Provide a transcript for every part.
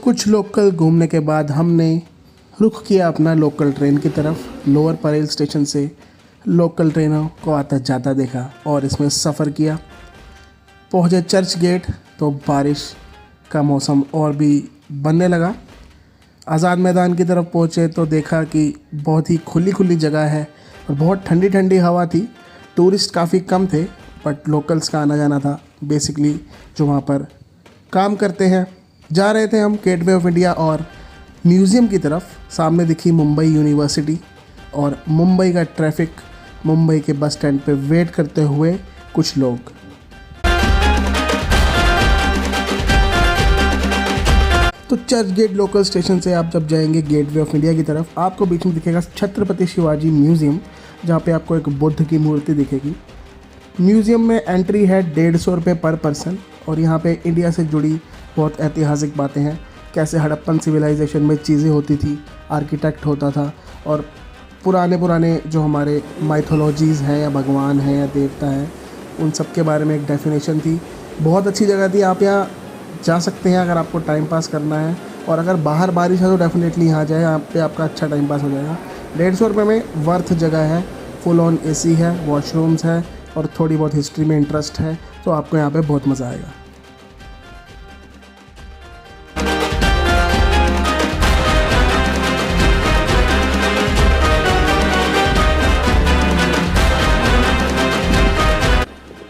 कुछ लोकल घूमने के बाद हमने रुख किया अपना लोकल ट्रेन की तरफ। लोअर परेल स्टेशन से लोकल ट्रेनों को आता जाता देखा और इसमें सफ़र किया। पहुँचे चर्च गेट तो बारिश का मौसम और भी बनने लगा। आज़ाद मैदान की तरफ पहुँचे तो देखा कि बहुत ही खुली जगह है और बहुत ठंडी हवा थी। टूरिस्ट काफ़ी कम थे बट लोकल्स का आना जाना था बेसिकली, जो वहाँ पर काम करते हैं। जा रहे थे हम गेटवे ऑफ इंडिया और म्यूज़ियम की तरफ। सामने दिखी मुंबई यूनिवर्सिटी और मुंबई का ट्रैफिक, मुंबई के बस स्टैंड पे वेट करते हुए कुछ लोग। तो चर्च गेट लोकल स्टेशन से आप जब जाएंगे गेटवे ऑफ इंडिया की तरफ, आपको बीच में दिखेगा छत्रपति शिवाजी म्यूज़ियम, जहाँ पे आपको एक बुद्ध की मूर्ति दिखेगी। म्यूज़ियम में एंट्री है 150 रुपये पर पर्सन और यहाँ पे इंडिया से जुड़ी बहुत ऐतिहासिक बातें हैं। कैसे हड़प्पन सिविलाइजेशन में चीज़ें होती थी, आर्किटेक्ट होता था और पुराने जो हमारे माइथोलॉजीज़ हैं या भगवान हैं या देवता हैं, उन सब के बारे में एक डेफिनेशन थी। बहुत अच्छी जगह थी, आप यहाँ जा सकते हैं अगर आपको टाइम पास करना है। और अगर बाहर बारिश है तो डेफिनेटली यहाँ जाए, यहाँ पे आपका अच्छा टाइम पास हो जाएगा। 150 रुपये में वर्थ जगह है। फुल ऑन एसी है, वॉशरूम्स है और थोड़ी बहुत हिस्ट्री में इंटरेस्ट है तो आपको यहाँ पे बहुत मज़ा आएगा।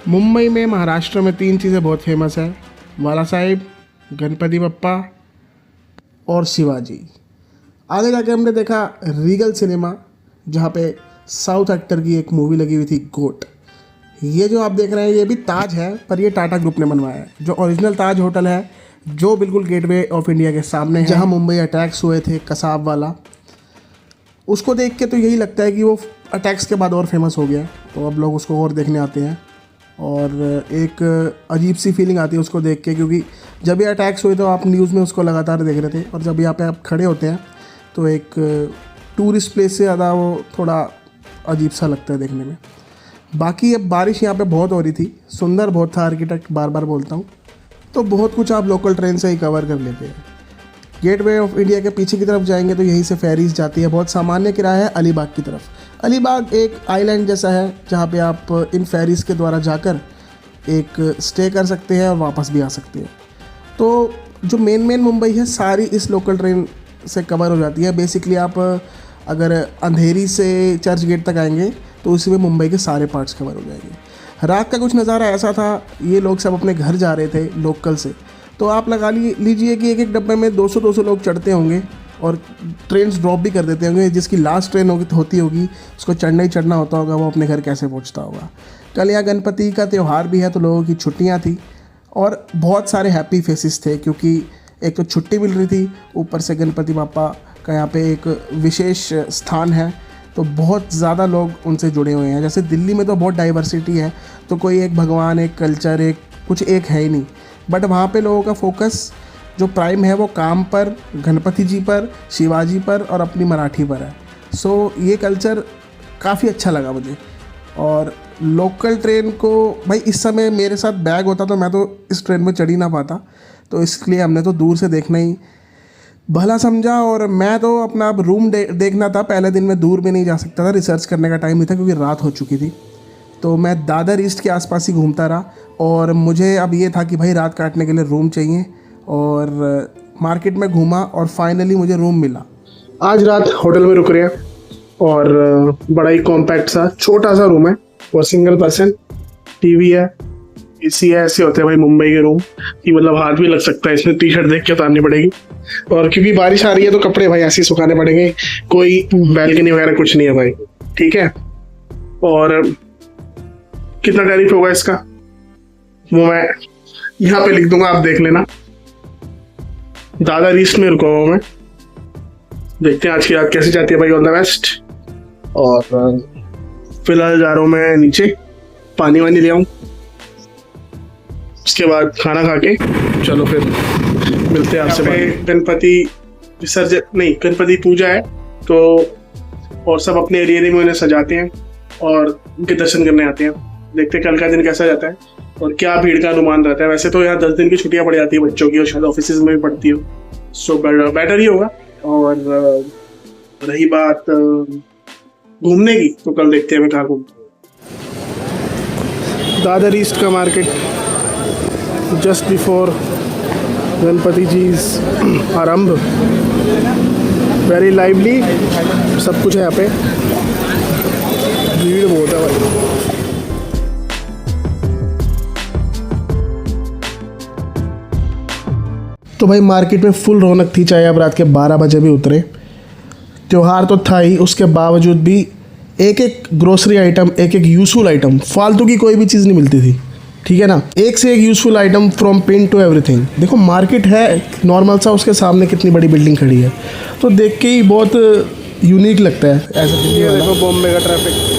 मुंबई में, महाराष्ट्र में 3 चीज़ें बहुत फेमस है: बाला साहिब, गणपति बप्पा और शिवाजी। आगे जाके हमने देखा रीगल सिनेमा, जहाँ पे साउथ एक्टर की एक मूवी लगी हुई थी, गोट। ये जो आप देख रहे हैं ये भी ताज है, पर ये टाटा ग्रुप ने बनवाया है। जो ओरिजिनल ताज होटल है, जो बिल्कुल गेटवे ऑफ इंडिया के सामने है, जहाँ मुंबई अटैक्स हुए थे, कसाब वाला, उसको देख के तो यही लगता है कि वो अटैक्स के बाद और फेमस हो गया, तो अब लोग उसको और देखने आते हैं। और एक अजीब सी फीलिंग आती है उसको देख के, क्योंकि जब ये अटैक्स हुए तो आप न्यूज़ में उसको लगातार देख रहे थे, और जब यहाँ पे आप खड़े होते हैं तो एक टूरिस्ट प्लेस से ज़्यादा वो थोड़ा अजीब सा लगता है देखने में। बाकी अब बारिश यहाँ पे बहुत हो रही थी, सुंदर बहुत था आर्किटेक्ट, बार बार बोलता हूँ, तो बहुत कुछ आप लोकल ट्रेन से ही कवर कर लेते हैं। गेटवे ऑफ इंडिया के पीछे की तरफ जाएंगे तो यहीं से फेरीज जाती है। बहुत सामान्य किराया है अलीबाग की तरफ। अलीबाग एक आइलैंड जैसा है जहाँ पे आप इन फेरीज़ के द्वारा जाकर एक स्टे कर सकते हैं और वापस भी आ सकते हैं। तो जो मेन मुंबई है सारी इस लोकल ट्रेन से कवर हो जाती है। बेसिकली आप अगर अंधेरी से चर्च गेट तक आएंगे तो उसी में मुंबई के सारे पार्ट्स कवर हो जाएंगे। रात का कुछ नज़ारा ऐसा था, ये लोग सब अपने घर जा रहे थे लोकल से, तो आप लगा लीजिए कि एक डब्बे में 200 लोग चढ़ते होंगे और ट्रेन ड्रॉप भी कर देते होंगे। जिसकी लास्ट ट्रेन होती होगी उसको चढ़ना होता होगा, वो अपने घर कैसे पहुंचता होगा। कल यहाँ गणपति का त्यौहार भी है तो लोगों की छुट्टियाँ थी और बहुत सारे हैप्पी फेसेस थे, क्योंकि एक तो छुट्टी मिल रही थी, ऊपर से गणपति बापा का यहाँ पे एक विशेष स्थान है, तो बहुत ज़्यादा लोग उनसे जुड़े हुए हैं। जैसे दिल्ली में तो बहुत डाइवर्सिटी है, तो कोई एक भगवान, एक कल्चर, एक है ही नहीं, बट वहाँ पे लोगों का फोकस जो प्राइम है वो काम पर, गणपति जी पर, शिवाजी पर और अपनी मराठी पर है। सो ये कल्चर काफ़ी अच्छा लगा मुझे। और लोकल ट्रेन को भाई इस समय मेरे साथ बैग होता तो मैं तो इस ट्रेन में चढ़ ही ना पाता, तो इसलिए हमने तो दूर से देखना ही भला समझा। और मैं तो अपना अब रूम देखना था, पहले दिन में दूर भी नहीं जा सकता था, रिसर्च करने का टाइम नहीं था क्योंकि रात हो चुकी थी। तो मैं दादर ईस्ट के आसपास ही घूमता रहा और मुझे अब ये था कि भाई रात काटने के लिए रूम चाहिए, और मार्केट में घूमा और फाइनली मुझे रूम मिला। आज रात होटल में रुक रहे हैं और बड़ा ही कॉम्पैक्ट सा छोटा सा रूम है और सिंगल पर्सन, टीवी है, एसी है। ऐसे होते हैं भाई मुंबई के रूम कि मतलब हाथ भी लग सकता है इसमें, टी शर्ट देख के उतारनी पड़ेगी। और क्योंकि बारिश आ रही है तो कपड़े भाई ऐसे ही सुखाने पड़ेंगे, कोई बैल्कनी वगैरह कुछ नहीं है भाई, ठीक है। और कितना टैरिफ होगा इसका वो मैं यहाँ पे लिख दूंगा, आप देख लेना। दादर ईस्ट में रुका हुआ मैं, देखते हैं आज की रात कैसे जाती है भाई, ऑल द बेस्ट। और फिलहाल जा रहा हूँ मैं नीचे, पानी वानी ले आऊँ, उसके बाद खाना खा के चलो फिर मिलते हैं आपसे। गणपति विसर्जन नहीं, गणपति पूजा है तो, और सब अपने एरिया में उन्हें सजाते हैं और उनके दर्शन करने आते हैं। देखते हैं कल का दिन कैसा जाता है और क्या भीड़ का अनुमान रहता है। वैसे तो यहाँ 10 दिन की छुट्टियां पड़ जाती है बच्चों की और शायद ऑफिस में भी पड़ती हो, सो बेटर ही होगा। और रही बात घूमने की, तो कल देखते हैं मैं कहाँ घूमता हूँ। दादर ईस्ट का मार्केट जस्ट बिफोर गणपति जी's आरंभ, वेरी लाइवली, सब कुछ है यहाँ पे, भीड़ बहुत है भाई। तो भाई मार्केट में फुल रौनक थी, चाहे आप रात के 12 बजे भी उतरे। त्यौहार तो था ही, उसके बावजूद भी एक एक ग्रोसरी आइटम, एक एक यूज़फुल आइटम, फालतू की कोई भी चीज़ नहीं मिलती थी, ठीक है ना। एक से एक useful item from pen to everything. देखो मार्केट है नॉर्मल सा, उसके सामने कितनी बड़ी बिल्डिंग खड़ी है, तो देख के ही बहुत यूनिक लगता है ऐसा। देखो बॉम्बे का traffic.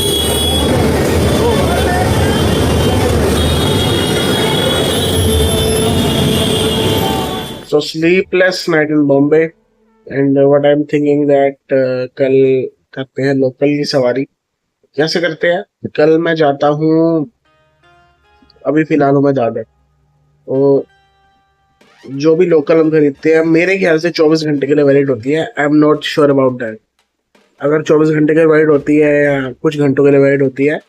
So sleepless night in Bombay, and what I'm thinking that कल करते हैं लोकल की सवारी। कैसे करते हैं? कल मैं जाता हूँ, अभी फिलहाल हूँ मैं दादर, तो जो भी लोकल हम खरीदते हैं मेरे ख्याल से 24 घंटे के लिए वैलिड होती है। I am not sure about that. अगर 24 घंटे के लिए वैलिड होती है या कुछ घंटों के लिए वैलिड होती है,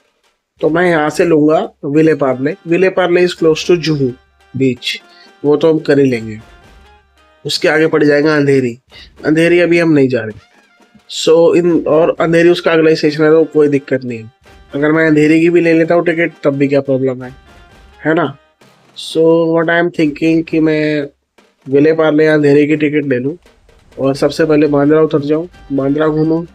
तो मैं यहाँ से लूँगा Vile Parle. Vile Parle is close to Juhu beach, वो तो हम कर ही लेंगे। उसके आगे पड़ जाएगा अंधेरी। अंधेरी अभी हम नहीं जा रहे। और अंधेरी उसका अगला ही स्टेशन है, तो कोई दिक्कत नहीं है। अगर मैं अंधेरी की भी ले लेता हूँ टिकट, तब भी क्या प्रॉब्लम है ना। So what I am thinking कि मैं विले पार्ले या अंधेरी की टिकट ले लूँ, और सबसे पहले बांद्रा उतर जाऊँ, बांद्रा घूमूँ,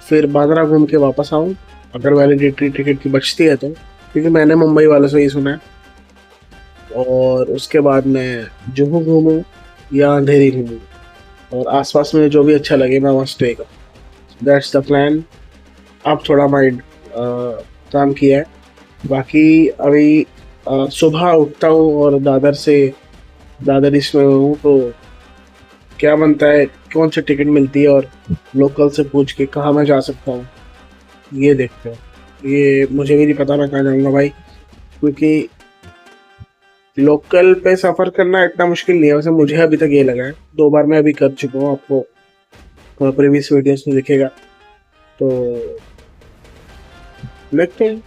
फिर बांद्रा घूम के वापस आऊँ अगर वैलिडिटी टिकट की बचती है तो, क्योंकि मैंने मुंबई वालों से ही सुना है। और उसके बाद मैं जुहू घूमूँ या अंधेरी घूमूँ, और आसपास में जो भी अच्छा लगे मैं वहाँ स्टे करूँ। That's the plan. अब थोड़ा माइंड काम किया है। बाकी अभी सुबह उठता हूँ और दादर ईस्ट में हूँ, तो क्या बनता है, कौन सी टिकट मिलती है, और लोकल से पूछ के कहाँ मैं जा सकता हूँ, ये देखते हैं। ये मुझे भी नहीं पता मैं कहाँ जाऊँगा भाई, क्योंकि लोकल पे सफ़र करना इतना मुश्किल नहीं है। वैसे मुझे अभी तक ये लगा है, 2 बार मैं अभी कर चुका हूँ, आपको प्रीवियस वीडियोस में दिखेगा। तो देखते हैं।